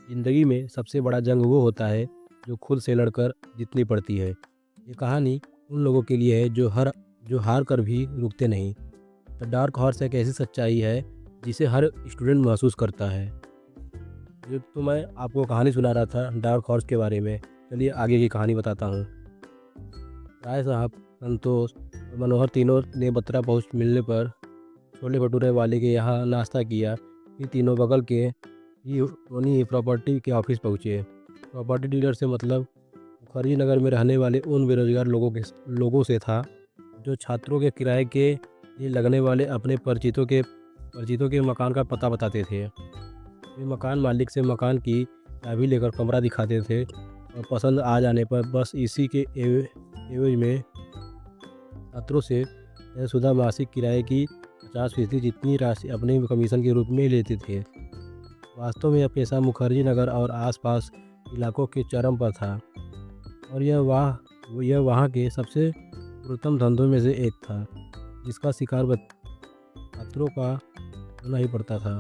ज़िंदगी में सबसे बड़ा जंग वो होता है जो खुद से लड़कर जीतनी पड़ती है। ये कहानी उन लोगों के लिए है जो हार कर भी रुकते नहीं। द डार्क हॉर्स एक ऐसी सच्चाई है जिसे हर स्टूडेंट महसूस करता है। ये तो मैं आपको कहानी सुना रहा था डार्क हॉर्स के बारे में। चलिए आगे की कहानी बताता हूँ। राय साहब, संतोष और मनोहर तीनों ने बत्रा पहुँच मिलने पर छोले भटूरे वाले के यहाँ नाश्ता किया। फिर तीनों बगल के ही उन्हीं प्रॉपर्टी के ऑफिस पहुँचे। प्रॉपर्टी डीलर से मतलब मुखर्जी नगर में रहने वाले उन बेरोजगार लोगों से था जो छात्रों के किराए के लिए लगने वाले अपने परिचितों के मकान का पता बताते थे। वे मकान मालिक से मकान की चाबी लेकर कमरा दिखाते थे और पसंद आ जाने पर बस इसी के एवज में छात्रों से तयशुदा मासिक किराए की 50% जितनी राशि अपने कमीशन के रूप में लेते थे। वास्तव में यह पेशा मुखर्जी नगर और आसपास इलाकों के चरम पर था और यह वहाँ के सबसे उत्तम धंधों में से एक था जिसका शिकार छात्रों का होना ही पड़ता था।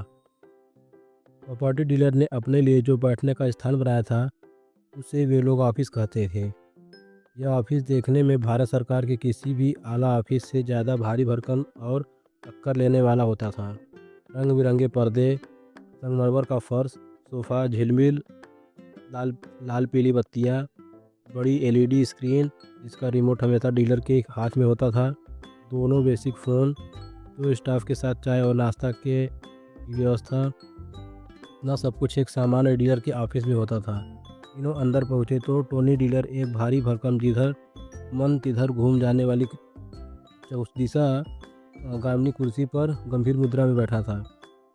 प्रॉपर्टी डीलर ने अपने लिए जो बैठने का स्थान बनाया था उसे वे लोग ऑफिस कहते थे। यह ऑफिस देखने में भारत सरकार के किसी भी आला ऑफिस से ज़्यादा भारी भरकम और टक्कर लेने वाला होता था। रंग बिरंगे पर्दे, संगमरमर का फर्श, सोफ़ा, झिलमिल लाल लाल पीली बत्तियाँ, बड़ी एलईडी स्क्रीन जिसका रिमोट हमेशा डीलर के हाथ में होता था, दोनों बेसिक फ़ोन, दो स्टाफ के साथ चाय और नाश्ता के की व्यवस्था। इतना सब कुछ एक सामान्य डीलर के ऑफिस में होता था। तीनों अंदर पहुँचे तो टोनी डीलर एक भारी भरकम जिधर मन तिधर घूम जाने वाली चौदिशा गामनी कुर्सी पर गंभीर मुद्रा में बैठा था।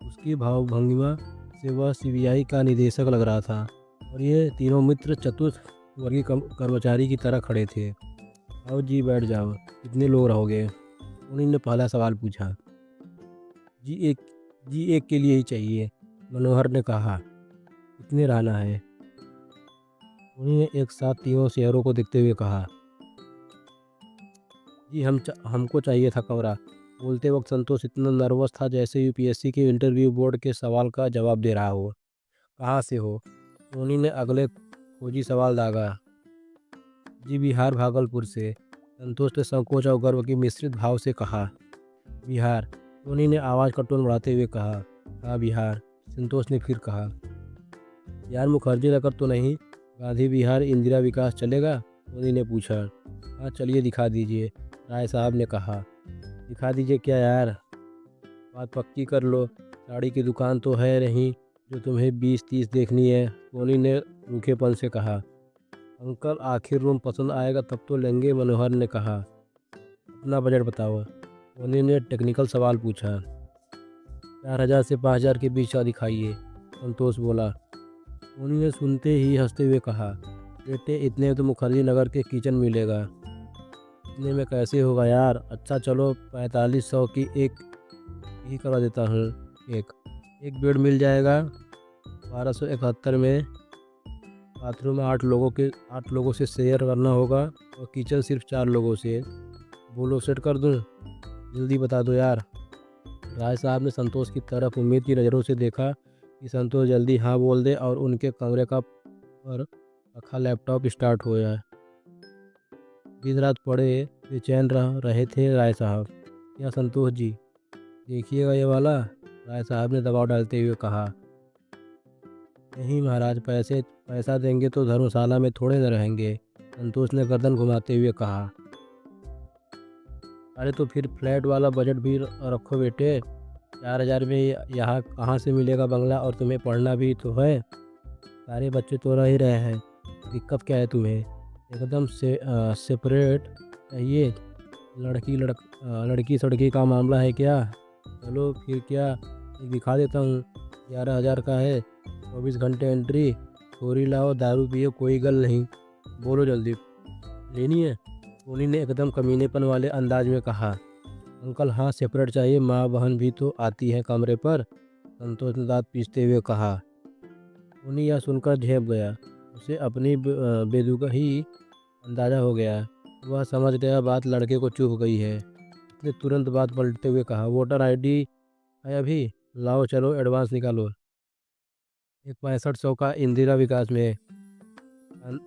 उसकी भाव-भंगिमा से वह सीबीआई का निदेशक लग रहा था और ये तीनों मित्र चतुर्थ वर्गीय कर्मचारी की तरह खड़े थे। आओ जी बैठ जाओ, कितने लोग रहोगे? उन्होंने पहला सवाल पूछा। जी एक जी एक के लिए ही चाहिए, मनोहर ने कहा। कितने रहना है? उन्होंने एक साथ तीनों शेयरों को देखते हुए कहा। जी हमको चाहिए था कमरा। बोलते वक्त संतोष इतना नर्वस था जैसे यूपीएससी के इंटरव्यू बोर्ड के सवाल का जवाब दे रहा हो। कहाँ से हो? टोनी ने अगले खोजी सवाल दागा। जी बिहार भागलपुर से, संतोष ने संकोच और गर्व की मिश्रित भाव से कहा। बिहार, टोनी ने आवाज़ का टोन बढ़ाते हुए कहा। हाँ बिहार, संतोष ने फिर कहा। यार मुखर्जी नगर तो नहीं, गांधी विहार इंदिरा विकास चलेगा? टोनी ने पूछा। हाँ चलिए दिखा दीजिए, राय साहब ने कहा। दिखा दीजिए क्या यार? बात पक्की कर लो, साड़ी की दुकान तो है नहीं जो तुम्हें 20-30 देखनी है, टोनी ने रूखेपन से कहा। अंकल आखिर रूम पसंद आएगा तब तो लेंगे, मनोहर ने कहा। अपना बजट बताओ, टोनी ने टेक्निकल सवाल पूछा। 4000 से 5000 के बीच का दिखाइए, संतोष बोला। टोनी ने सुनते ही हंसते हुए कहा। बेटे इतने में तो मुखर्जी नगर के किचन मिलेगा। इतने में कैसे होगा यार? अच्छा चलो 4500 की एक ही करवा देता हूँ। एक एक बेड मिल जाएगा 1271 में। बाथरूम में 8 लोगों से शेयर करना होगा और किचन सिर्फ 4 लोगों से। बोलो सेट कर दूँ? जल्दी बता दो यार। राय साहब ने संतोष की तरफ उम्मीद की नज़रों से देखा कि संतोष जल्दी हाँ बोल दे और उनके कमरे का पर रखा लैपटॉप स्टार्ट हो जाए। दिन रात पड़े बेचैन रहे थे राय साहब। क्या संतोष जी, देखिएगा ये वाला, राय साहब ने दबाव डालते हुए कहा। नहीं महाराज, पैसा देंगे तो धर्मशाला में थोड़े न रहेंगे, संतोष ने गर्दन घुमाते हुए कहा। अरे तो फिर फ्लैट वाला बजट भी रखो बेटे। 4000 में यहाँ कहाँ से मिलेगा बंगला, और तुम्हें पढ़ना भी तो है। सारे बच्चे तो रह ही रहे हैं, दिक्कत क्या है तुम्हें? एकदम से सेपरेट चाहिए? लड़की सड़की का मामला है क्या? चलो फिर क्या, एक दिखा देता हूँ। 11000 का है, 24 घंटे एंट्री, छोरी लाओ दारू पियो, कोई गल नहीं। बोलो जल्दी, लेनी है? टोनी ने एकदम कमीनेपन वाले अंदाज में कहा। अंकल हाँ सेपरेट चाहिए, माँ बहन भी तो आती हैं कमरे पर, संतोष ने दांत पीसते हुए कहा। टोनी यह सुनकर झेप गया। उसे अपनी बेदुगाही अंदाजा हो गया। वह समझ गया बात लड़के को चुभ गई है। उसने तुरंत बात पलटते हुए कहा। वोटर आईडी है अभी? लाओ चलो एडवांस निकालो। एक 6500 का इंदिरा विकास में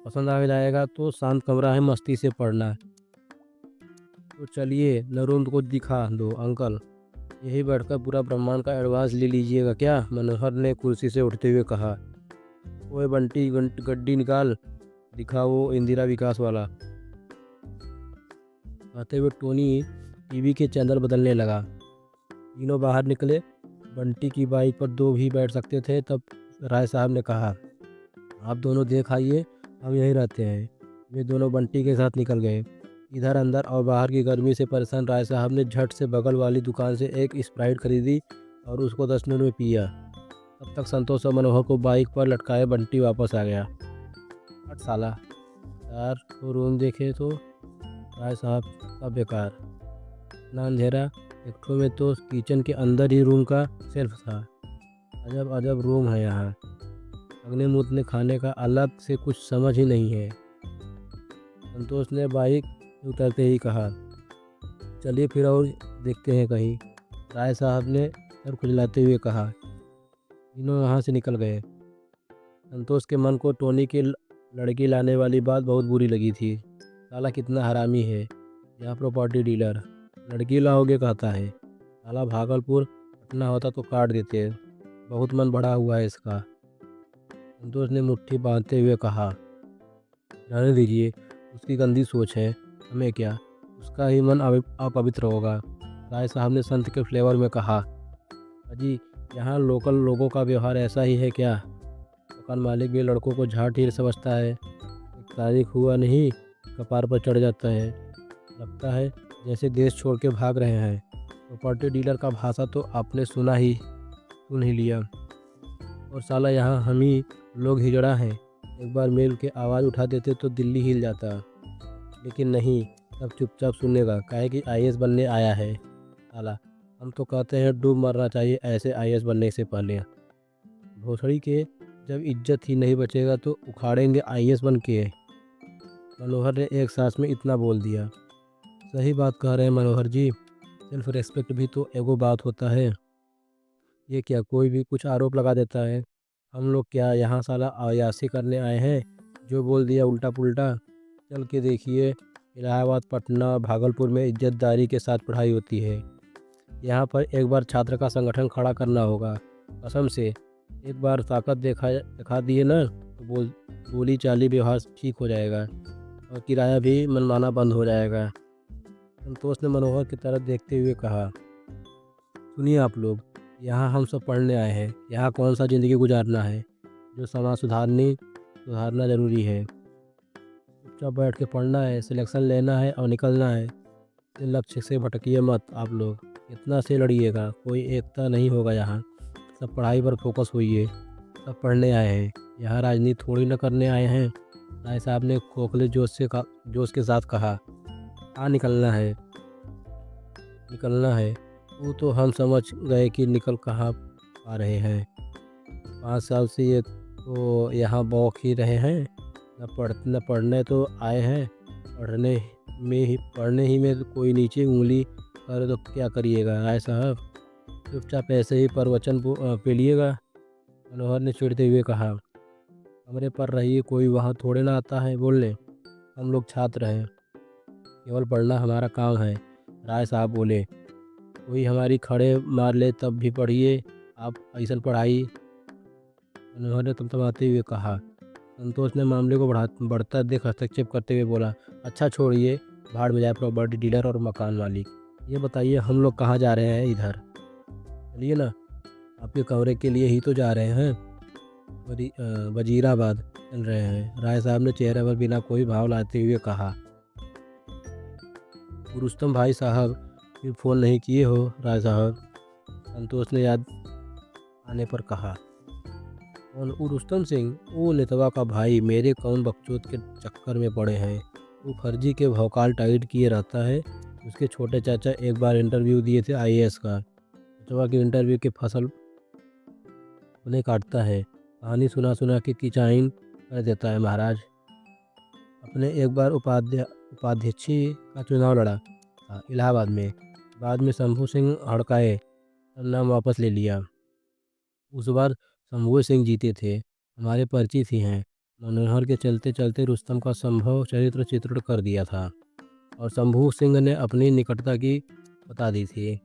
पसंद आ जाएगा तो शांत कमरा है, मस्ती से पढ़ना। तो चलिए नरुन को दिखा दो अंकल, यही बैठकर पूरा ब्रह्मांड का एडवांस ले लीजिएगा क्या? मनोहर ने कुर्सी से उठते हुए कहा। ओए बंटी, गड्डी निकाल, दिखा वो इंदिरा विकास वाला। कहते हुए टोनी टीवी के चैनल बदलने लगा। तीनों बाहर निकले। बंटी की बाइक पर दो भी बैठ सकते थे। तब राय साहब ने कहा, आप दोनों देख आइए, हम यहीं रहते हैं। वे दोनों बंटी के साथ निकल गए। इधर अंदर और बाहर की गर्मी से परेशान राय साहब ने झट से बगल वाली दुकान से एक स्प्राइट खरीदी और उसको 10 मिनट में पिया। तब तक संतोष और मनोहर को बाइक पर लटकाए बंटी वापस आ गया। हट साला, यार तो रूम देखे तो राय साहब का बेकार, इतना अंधेरा, एक ठो में तो किचन के अंदर ही रूम का सेल्फ था। अजब अजब रूम है यहाँ, अग्नि मूतने खाने का अलग से कुछ समझ ही नहीं है। संतोष ने बाइक से उतरते ही कहा, चलिए फिर और देखते हैं कहीं। राय साहब ने सर खुजलाते हुए कहा। तीनों यहाँ से निकल गए। संतोष के मन को टोनी की लड़की लाने वाली बात बहुत बुरी लगी थी। साला कितना हरामी है, यहाँ प्रॉपर्टी डीलर लड़की लाओगे कहता है। साला भागलपुर पटना होता तो काट देते, बहुत मन बढ़ा हुआ है इसका। संतोष ने मुट्ठी बांधते हुए कहा, रहने दीजिए, उसकी गंदी सोच है, हमें क्या, उसका ही मन अपवित्र होगा। राय साहब ने संत के फ्लेवर में कहा, अजी यहाँ लोकल लोगों का व्यवहार ऐसा ही है क्या? मकान मालिक भी लड़कों को झाट ही समझता है। एक तारीख हुआ नहीं कपार पर चढ़ जाता है। लगता है जैसे देश छोड़ के भाग रहे हैं। प्रॉपर्टी डीलर का भाषा तो आपने सुन ही लिया। और साला यहाँ हम ही लोग हिजड़ा हैं। एक बार मेल के आवाज़ उठा देते तो दिल्ली हिल जाता, लेकिन नहीं, सब चुपचाप सुनेगा, काहे कि आईएएस बनने आया है। साला हम तो कहते हैं डूब मरना चाहिए ऐसे आईएएस बनने से पहले। भोसड़ी के जब इज्जत ही नहीं बचेगा तो उखाड़ेंगे आईएएस बन के। मनोहर ने एक सांस में इतना बोल दिया। सही बात कह रहे हैं मनोहर जी, सेल्फ रेस्पेक्ट भी तो एगो बात होता है। ये क्या कोई भी कुछ आरोप लगा देता है? हम लोग क्या यहाँ साला अयाशी करने आए हैं? जो बोल दिया उल्टा पुल्टा। चल के देखिए, इलाहाबाद, पटना, भागलपुर में इज्जतदारी के साथ पढ़ाई होती है। यहाँ पर एक बार छात्र का संगठन खड़ा करना होगा। कसम से एक बार ताकत दिखा दिए ना तो बोली चाली व्यवहार ठीक हो जाएगा और किराया भी मनमाना बंद हो जाएगा। संतोष ने मनोहर की तरफ देखते हुए कहा, सुनिए आप लोग, यहाँ हम सब पढ़ने आए हैं, यहाँ कौन सा ज़िंदगी गुजारना है जो समाज सुधारना ज़रूरी है। चुपचाप बैठ के पढ़ना है, सिलेक्शन लेना है और निकलना है। लक्ष्य से भटकिए मत आप लोग, इतना से लड़िएगा, कोई एकता नहीं होगा यहाँ। सब पढ़ाई पर फोकस होइए, सब पढ़ने आए हैं, यहाँ राजनीति थोड़ी न करने आए हैं। राय साहब ने खोखले जोश के साथ कहा, हाँ निकलना है। वो तो हम समझ गए कि निकल कहाँ आ रहे हैं। 5 साल से ये तो यहाँ बौख ही रहे हैं, न पढ़ने तो आए हैं। पढ़ने ही में तो कोई नीचे उंगली करे तो क्या करिएगा राय साहब? चुपचाप ऐसे ही प्रवचन पेलिएगा। मनोहर ने चिढ़ते हुए कहा, कमरे पर रहिए, कोई वहाँ थोड़े ना आता है बोलने। हम लोग छात्र हैं, केवल पढ़ना हमारा काम है। राय साहब बोले, कोई हमारी खड़े मार ले तब भी पढ़िए, आप ऐसा पढ़ाई। मनोहर ने तमतमाते हुए कहा। संतोष ने मामले को बढ़ता देख हस्तक्षेप करते हुए बोला, अच्छा छोड़िए, भाड़ में जाए प्रॉपर्टी डीलर और मकान मालिक। ये बताइए हम लोग कहाँ जा रहे हैं? इधर चलिए ना, आपके कमरे के लिए ही तो जा रहे हैं। वजीराबाद चल रहे हैं, राय साहब ने चेहरे पर बिना कोई भाव लाते हुए कहा। रुस्तम भाई साहब फिर फ़ोन नहीं किए हो राय साहब? संतोष ने याद आने पर कहा। कौन? रुस्तम सिंह? वो नेतवा का भाई, मेरे कौन बकचोद के चक्कर में पड़े हैं। वो फर्जी के भौकाल टाइट किए रहता है। उसके छोटे चाचा एक बार इंटरव्यू दिए थे आईएएस का, नेतवा के इंटरव्यू के फसल उन्हें काटता है, कहानी सुना के किचाइन कर देता है महाराज। अपने एक बार उपाध्यक्ष का चुनाव लड़ा था इलाहाबाद में, बाद में शंभू सिंह हड़काए, नाम वापस ले लिया। उस बार शंभू सिंह जीते थे, हमारे परिचित ही हैं। मनोहर के चलते चलते रुस्तम का संभव चरित्र चित्रण कर दिया था और शंभू सिंह ने अपनी निकटता की बता दी थी।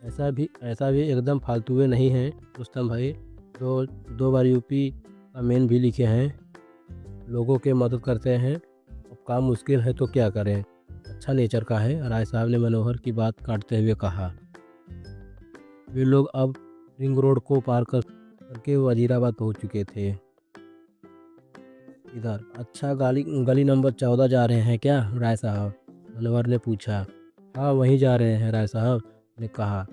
ऐसा भी एकदम फालतूए नहीं हैं रुस्तम भाई। दो दो बार यूपी का मेन भी लिखे हैं, लोगों के मदद करते हैं। अब काम मुश्किल है तो क्या करें, अच्छा नेचर का है, राय साहब ने मनोहर की बात काटते हुए कहा। वे लोग अब रिंग रोड को पार करके वजीराबाद पहुंच चुके थे। इधर अच्छा गली गली नंबर 14 जा रहे हैं क्या राय साहब, मनोहर ने पूछा। हाँ वहीं जा रहे हैं राय साहब ने कहा।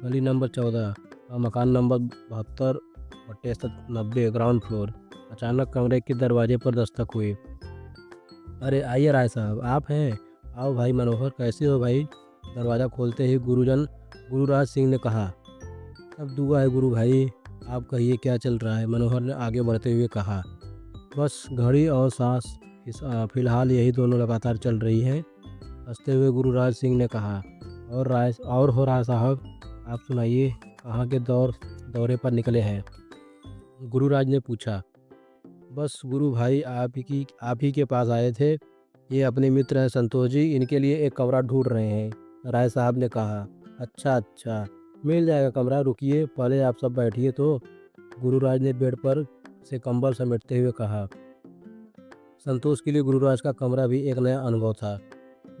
गली नंबर 14 का मकान नंबर 72/90 ग्राउंड फ्लोर। अचानक कमरे के दरवाजे पर दस्तक हुई। अरे आइए राय साहब, आप हैं? आओ भाई मनोहर, कैसे हो भाई? दरवाज़ा खोलते ही गुरुराज सिंह ने कहा। अब दुआ है गुरु भाई, आप कहिए क्या चल रहा है, मनोहर ने आगे बढ़ते हुए कहा। बस घड़ी और सांस फिलहाल यही दोनों लगातार चल रही हैं, हंसते हुए गुरुराज सिंह ने कहा। और हो राय साहब, आप सुनाइए, कहाँ के दौरे पर निकले हैं? गुरुराज ने पूछा। बस गुरु भाई, आप ही के पास आए थे। ये अपने मित्र हैं संतोष जी, इनके लिए एक कमरा ढूंढ रहे हैं, राय साहब ने कहा। अच्छा अच्छा, मिल जाएगा कमरा, रुकिए पहले आप सब बैठिए तो, गुरुराज ने बेड पर से कंबल समेटते हुए कहा। संतोष के लिए गुरुराज का कमरा भी एक नया अनुभव था।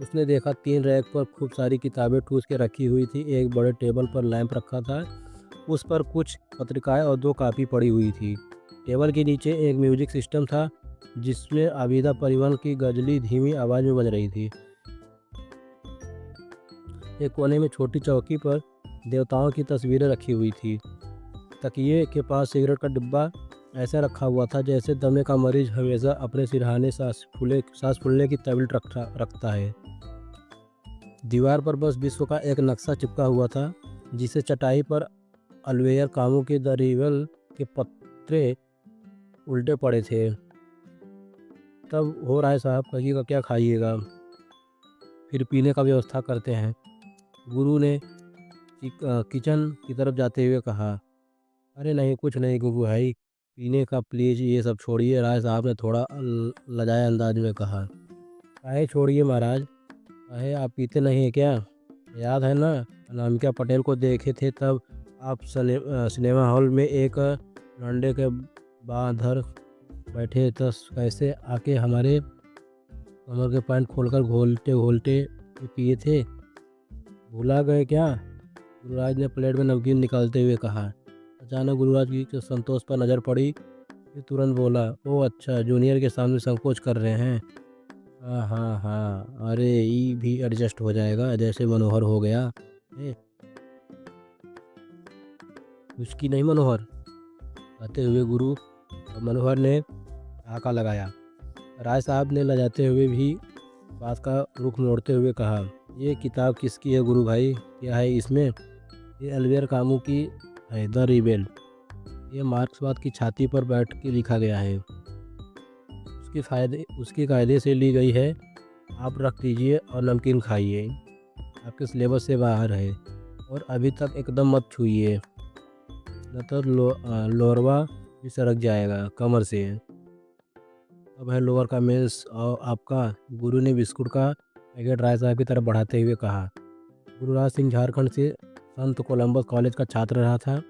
उसने देखा 3 रैक पर खूब सारी किताबें ठूस के रखी हुई थी। एक बड़े टेबल पर लैंप रखा था, उस पर कुछ पत्रिकाएं और 2 कापी पड़ी हुई थी। टेबल के नीचे एक म्यूजिक सिस्टम था, जिसमें आबिदा परिवहन की गजली धीमी आवाज़ में बज रही थी। एक कोने में छोटी चौकी पर देवताओं की तस्वीरें रखी हुई थी। तकिए के पास सिगरेट का डिब्बा ऐसा रखा हुआ था जैसे दमे का मरीज हमेशा अपने सिरहाने सांस फूलने की तबीयत रखता है। दीवार पर बस विश्व का एक नक्शा चिपका हुआ था, जिसे चटाई पर अलवेयर कामों के दरिवल के पत्रे उल्टे पड़े थे। तब हो रहा है साहब, कहिएगा क्या खाइएगा, फिर पीने का व्यवस्था करते हैं, गुरु ने किचन की तरफ जाते हुए कहा। अरे नहीं कुछ नहीं गुरु भाई, पीने का प्लीज़ ये सब छोड़िए, राय साहब ने थोड़ा लजाए अंदाज में कहा। काहे छोड़िए महाराज, काहे आप पीते नहीं हैं क्या? याद है ना, अनामिका पटेल को देखे थे तब आप सिनेमा हॉल में एक डंडे के बांधर बैठे, तो कैसे आके हमारे कमर के पैंट खोलकर घोलते घोलते पिए थे, भूला गए क्या? गुरुराज ने प्लेट में नमकीन निकालते हुए कहा। अचानक गुरुराज की संतोष पर नज़र पड़ी, फिर तुरंत बोला, ओह अच्छा, जूनियर के सामने संकोच कर रहे हैं। हाँ हाँ हाँ, अरे ये भी एडजस्ट हो जाएगा, जैसे मनोहर हो गया। उसकी नहीं मनोहर, कहते हुए गुरु मनोहर ने आका लगाया। राय साहब ने लजाते हुए भी बात का रुख मोड़ते हुए कहा। ये किताब किसकी है गुरु भाई, क्या है इसमें? ये अलवेयर कामू की है, द रिबेल। ये मार्क्सवाद की छाती पर बैठ के लिखा गया है, उसकी कायदे से ली गई है। आप रख दीजिए और नमकीन खाइए, आपके सिलेबस से बाहर है, और अभी तक एकदम मत छूइए, न तो लोअरवा भी सरक जाएगा कमर से। अब है लोअर का मेस और आपका, गुरु ने बिस्कुट का पैकेट राय साहब की तरफ बढ़ाते हुए कहा। गुरुराज सिंह झारखंड से संत कोलंबस कॉलेज का छात्र रहा था।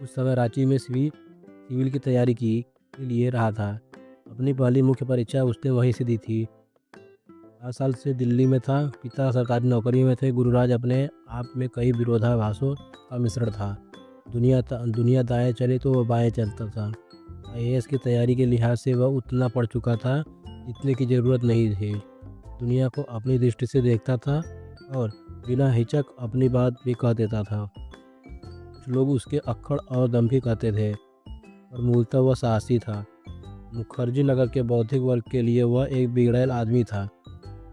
उस समय रांची में सिविल की तैयारी के लिए रहा था। अपनी पहली मुख्य परीक्षा उसने वहीं से दी थी। 4 साल से दिल्ली में था। पिता सरकारी नौकरी में थे। गुरुराज अपने आप में कई विरोधाभासों का मिश्रण था। दुनिया दाएं चले तो वह बाएं चलता था। IAS की तैयारी के लिहाज से वह उतना पढ़ चुका था जितने की ज़रूरत नहीं थी। दुनिया को अपनी दृष्टि से देखता था और बिना हिचक अपनी बात भी कह देता था। कुछ लोग उसके अक्खड़ और दम्भी कहते थे, और मूलतः वह साहसी था। मुखर्जी नगर के बौद्धिक वर्ग के लिए वह एक बिगड़ैल आदमी था।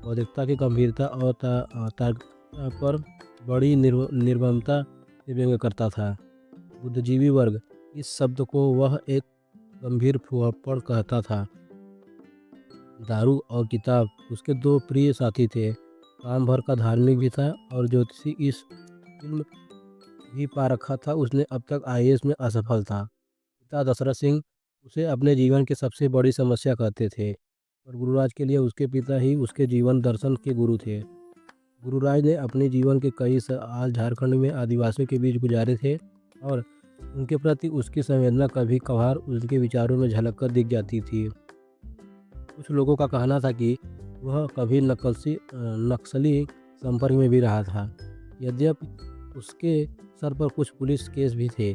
बौद्धिकता की गंभीरता और तार्किकता पर बड़ी निर्ममता से व्यंग्य करता था। बुद्धिजीवी वर्ग, इस शब्द को वह एक गंभीर फुहड़ कहता था। दारू और किताब उसके 2 प्रिय साथी थे। काम भर का धार्मिक भी था और ज्योतिषी इस फिल्म भी पा रखा था। उसने अब तक IAS में असफल था। पिता दशरथ सिंह उसे अपने जीवन की सबसे बड़ी समस्या कहते थे और गुरुराज के लिए उसके पिता ही उसके जीवन दर्शन के गुरु थे। गुरुराज ने अपने जीवन के कई साल झारखंड में आदिवासियों के बीच गुजारे थे और उनके प्रति उसकी संवेदना कभी कभार उनके विचारों में झलक कर दिख जाती थी। कुछ लोगों का कहना था कि वह कभी नक्सली संपर्क में भी रहा था। यद्यपि उसके सर पर कुछ पुलिस केस भी थे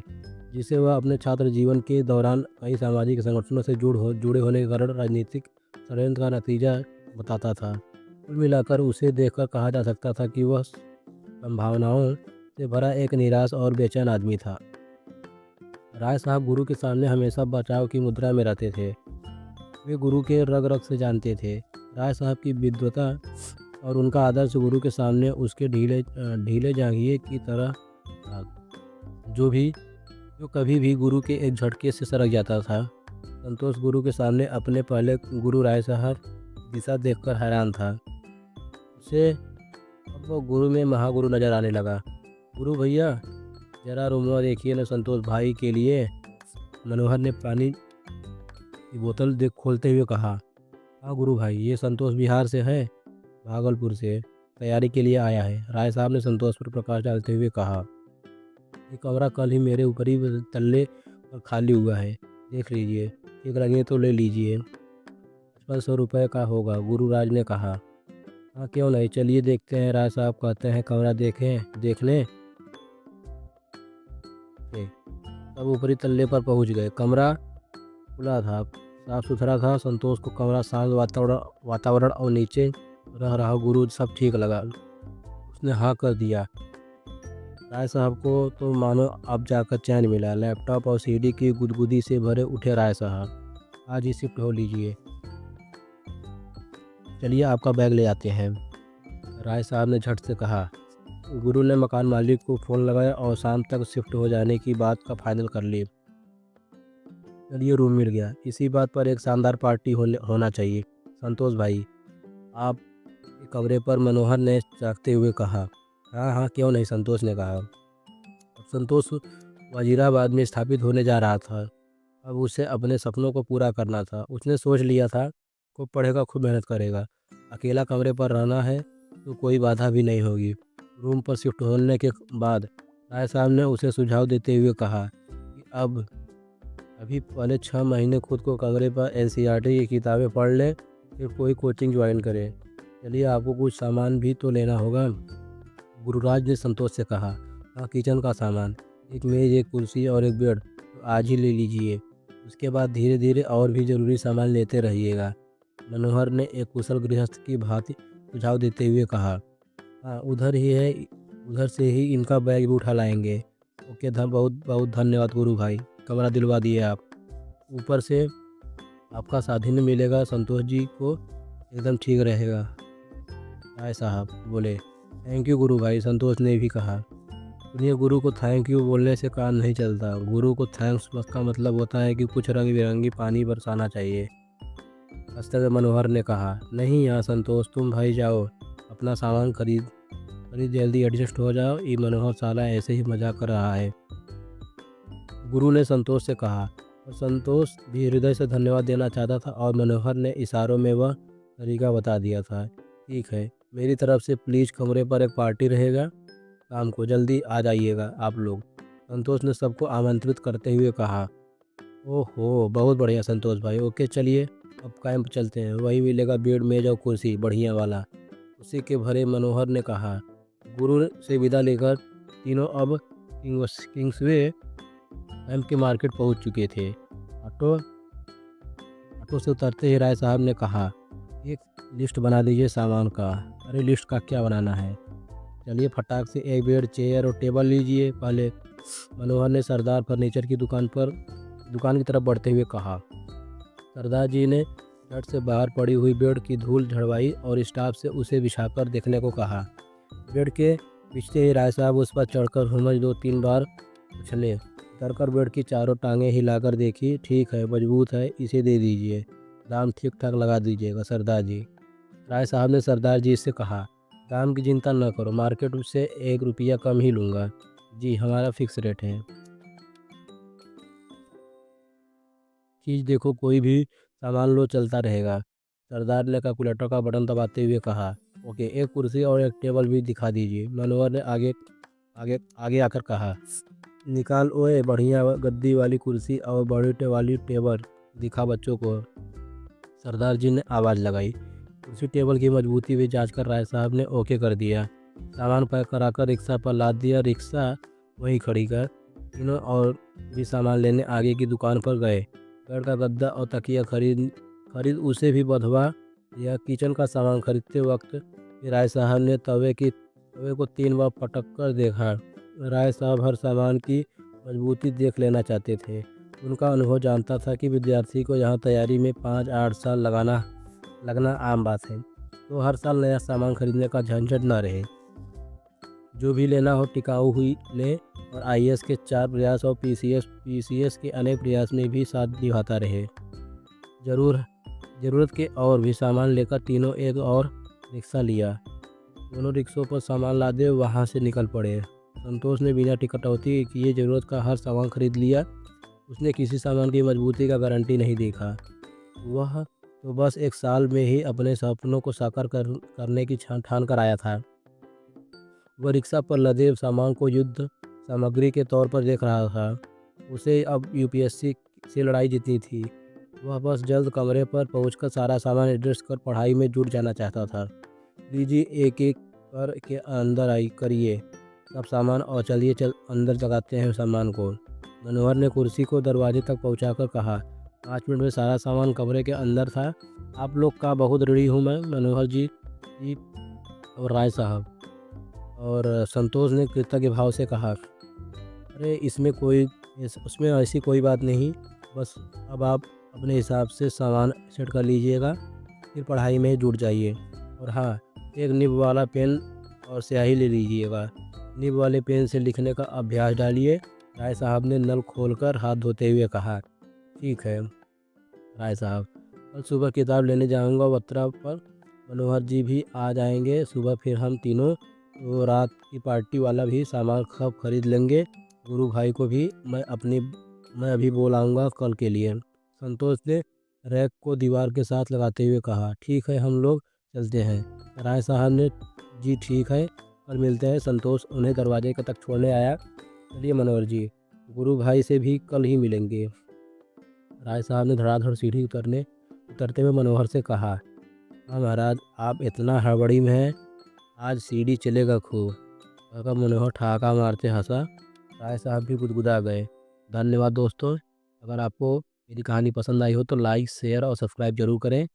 जिसे वह अपने छात्र जीवन के दौरान कई सामाजिक संगठनों से जुड़े होने के कारण राजनीतिक षड्यंत्र का नतीजा बताता था। कुल मिलाकर उसे देखकर कहा जा सकता था कि वह संभावनाओं से भरा एक निराश और बेचैन आदमी था। राय साहब गुरु के सामने हमेशा बचाव की मुद्रा में रहते थे। वे गुरु के रग रग से जानते थे। राय साहब की विद्वता और उनका आदर्श गुरु के सामने उसके ढीले जांघिए की तरह था, जो कभी भी गुरु के एक झटके से सरक जाता था। संतोष गुरु के सामने अपने पहले गुरु राय साहब दिशा देखकर हैरान था। उसे अब वो गुरु में महागुरु नजर आने लगा। गुरु भैया जरा रूम देखिए ना, संतोष भाई के लिए। मनोहर ने पानी की बोतल देख खोलते हुए कहा। हाँ गुरु भाई, ये संतोष बिहार से है, भागलपुर से तैयारी के लिए आया है। राय साहब ने संतोष पर प्रकाश डालते हुए कहा। ये कमरा कल ही मेरे ऊपरी तल्ले पर खाली हुआ है, देख लीजिए, ठीक लगे तो ले लीजिए। 5500 रुपये का होगा, गुरुराज ने कहा। हाँ क्यों नहीं, चलिए देखते हैं। राय साहब कहते हैं कमरा देख लें। तब ऊपरी तल्ले पर पहुंच गए। कमरा खुला था, साफ सुथरा था। संतोष को कमरा, शांत वातावरण और नीचे रह रहा गुरु सब ठीक लगा। उसने हाँ कर दिया। राय साहब को तो मानो अब जाकर चैन मिला। लैपटॉप और सीडी की गुदगुदी से भरे उठे राय साहब। आज ही शिफ्ट हो लीजिए, चलिए आपका बैग ले आते हैं, राय साहब ने झट से कहा। गुरु ने मकान मालिक को फ़ोन लगाया और शाम तक शिफ्ट हो जाने की बात का फाइनल कर ली। चलिए रूम मिल गया, इसी बात पर एक शानदार पार्टी होना चाहिए संतोष भाई, आप के कमरे पर मनोहर ने चाहते हुए कहा। हाँ हाँ क्यों नहीं, संतोष ने कहा। अब संतोष वजीराबाद में स्थापित होने जा रहा था। अब उसे अपने सपनों को पूरा करना था। उसने सोच लिया था, खूब पढ़ेगा, खूब मेहनत करेगा। अकेला कमरे पर रहना है तो कोई बाधा भी नहीं होगी। रूम पर शिफ्ट होने के बाद राय साहब ने उसे सुझाव देते हुए कहा कि अभी पहले 6 महीने खुद को कमरे पर एनसीईआरटी की किताबें पढ़ ले, फिर कोई कोचिंग ज्वाइन करे। चलिए आपको कुछ सामान भी तो लेना होगा, गुरुराज ने संतोष से कहा। हाँ किचन का सामान, एक मेज़, एक कुर्सी और एक बेड तो आज ही ले लीजिए। उसके बाद धीरे धीरे और भी ज़रूरी सामान लेते रहिएगा, मनोहर ने एक कुशल गृहस्थ की भांति सुझाव देते हुए कहा। हाँ उधर ही है, उधर से ही इनका बैग भी उठा लाएंगे। ओके, बहुत बहुत धन्यवाद गुरु भाई, कमरा दिलवा दिए आप। ऊपर से आपका स्वाधीन मिलेगा, संतोष जी को एकदम ठीक रहेगा, राय साहब बोले। थैंक यू गुरु भाई, संतोष ने भी कहा। सुनिए, गुरु को थैंक यू बोलने से काम नहीं चलता। गुरु को थैंक्स का मतलब होता है कि कुछ रंग बिरंगी पानी बरसाना चाहिए, हंसते हुए मनोहर ने कहा। नहीं यहाँ संतोष, तुम भाई जाओ, अपना सामान खरीद जल्दी एडजस्ट हो जाओ, ये मनोहर साला ऐसे ही मजाक कर रहा है, गुरु ने संतोष से कहा। और संतोष भी हृदय से धन्यवाद देना चाहता था और मनोहर ने इशारों में वह तरीका बता दिया था। ठीक है, मेरी तरफ से प्लीज़ कमरे पर एक पार्टी रहेगा, शाम को जल्दी आ जाइएगा आप लोग, संतोष ने सबको आमंत्रित करते हुए कहा। ओहो बहुत बढ़िया संतोष भाई, ओके चलिए अब कैंप चलते हैं, वही मिलेगा बेड, मेज और कुर्सी बढ़िया वाला, उसी के भरे, मनोहर ने कहा। गुरु से विदा लेकर तीनों अब किंग्सवे कैंप के मार्केट पहुंच चुके थे। ऑटो से उतरते ही राय साहब ने कहा, एक लिस्ट बना दीजिए सामान का। अरे लिस्ट का क्या बनाना है, चलिए फटाक से एक बेड, चेयर और टेबल लीजिए पहले, मनोहर ने सरदार फर्नीचर की दुकान की तरफ बढ़ते हुए कहा। सरदार जी ने झट से बाहर पड़ी हुई बेड की धूल झड़वाई और स्टाफ से उसे बिछाकर देखने को कहा। बेड के बिछते ही राय साहब उस पर चढ़कर हुमज 2-3 बार उछले, उतरकर बेड की चारों टांगें हिलाकर देखी। ठीक है, मजबूत है, इसे दे दीजिए, दाम ठीक ठाक लगा दीजिएगा सरदार जी, राय साहब ने सरदार जी से कहा। दाम की चिंता न करो, मार्केट से 1 रुपया कम ही लूँगा जी, हमारा फिक्स रेट है। चीज़ देखो, कोई भी सामान लो, चलता रहेगा। सरदार ने कैलकुलेटर का बटन दबाते हुए कहा। ओके, एक कुर्सी और एक टेबल भी दिखा दीजिए, मनोहर ने आगे आगे आगे आकर कहा। निकाल ओए, बढ़िया गद्दी वाली कुर्सी और बड़ी वाली टेबल दिखा बच्चों को, सरदार जी ने आवाज़ लगाई। कुर्सी टेबल की मजबूती भी जांच कर राय साहब ने ओके कर दिया। सामान पैक कराकर रिक्शा पर लाद दिया। रिक्शा वहीं खड़ी कर तीनों और भी सामान लेने आगे की दुकान पर गए। बेड का गद्दा और तकिया खरीद उसे भी बंधवा दिया। किचन का सामान खरीदते वक्त राय साहब ने तवे को 3 बार पटक कर देखा। राय साहब हर सामान की मजबूती देख लेना चाहते थे। उनका अनुभव जानता था कि विद्यार्थी को यहाँ तैयारी में 5-8 साल लगना आम बात है, तो हर साल नया सामान खरीदने का झंझट न रहे। जो भी लेना हो टिकाऊ हुई ले, और आईएएस के 4 प्रयास और पीसीएस के अनेक प्रयास में भी साथ निभाता रहे। ज़रूरत के और भी सामान लेकर तीनों एक और रिक्शा लिया। दोनों रिक्शों पर सामान लादे वहाँ से निकल पड़े। संतोष ने बिना कटौती किए ज़रूरत का हर सामान खरीद लिया। उसने किसी सामान की मजबूती का गारंटी नहीं देखा। वह तो बस 1 साल में ही अपने सपनों को साकार करने की ठान कर आया था। वह रिक्शा पर लदे सामान को युद्ध सामग्री के तौर पर देख रहा था। उसे अब यूपीएससी से लड़ाई जीतनी थी। वह बस जल्द कमरे पर पहुंचकर सारा सामान एडजस्ट कर पढ़ाई में जुट जाना चाहता था। लीजिए, एक-एक कर के अंदर करिए सब सामान और चलिए अंदर लगाते हैं सामान को। मनोहर ने कुर्सी को दरवाजे तक पहुंचाकर कहा। 5 मिनट में सारा सामान कमरे के अंदर था। आप लोग का बहुत ऋणी हूँ मैं, मनोहर जी और राय साहब। और संतोष ने कृतज्ञ भाव से कहा, अरे उसमें ऐसी कोई बात नहीं, बस अब आप अपने हिसाब से सामान सेट कर लीजिएगा, फिर पढ़ाई में जुट जाइए। और हाँ, एक निब वाला पेन और स्याही ले लीजिएगा। निब वाले पेन से लिखने का अभ्यास डालिए, राय साहब ने नल खोलकर हाथ धोते हुए कहा। ठीक है राय साहब, कल सुबह किताब लेने जाऊंगा बत्रा पर। मनोहर जी भी आ जाएंगे सुबह, फिर हम तीनों तो रात की पार्टी वाला भी सामान खरीद लेंगे। गुरु भाई को भी मैं अभी बुलाऊंगा कल के लिए। संतोष ने रैक को दीवार के साथ लगाते हुए कहा। ठीक है, हम लोग चलते हैं। राय साहब ने जी ठीक है, कल मिलते हैं। संतोष उन्हें दरवाजे तक छोड़ने आया। चलिए मनोहर जी, गुरु भाई से भी कल ही मिलेंगे। राय साहब ने धड़ाधड़ सीढ़ी उतरते हुए मनोहर से कहा। हाँ महाराज, आप इतना हड़बड़ी में हैं, आज सीढ़ी चलेगा खूब। काका मनोहर ठहाका मारते हंसा। राय साहब भी गुदगुदा गए। धन्यवाद दोस्तों। अगर आपको मेरी कहानी पसंद आई हो तो लाइक, शेयर और सब्सक्राइब जरूर करें।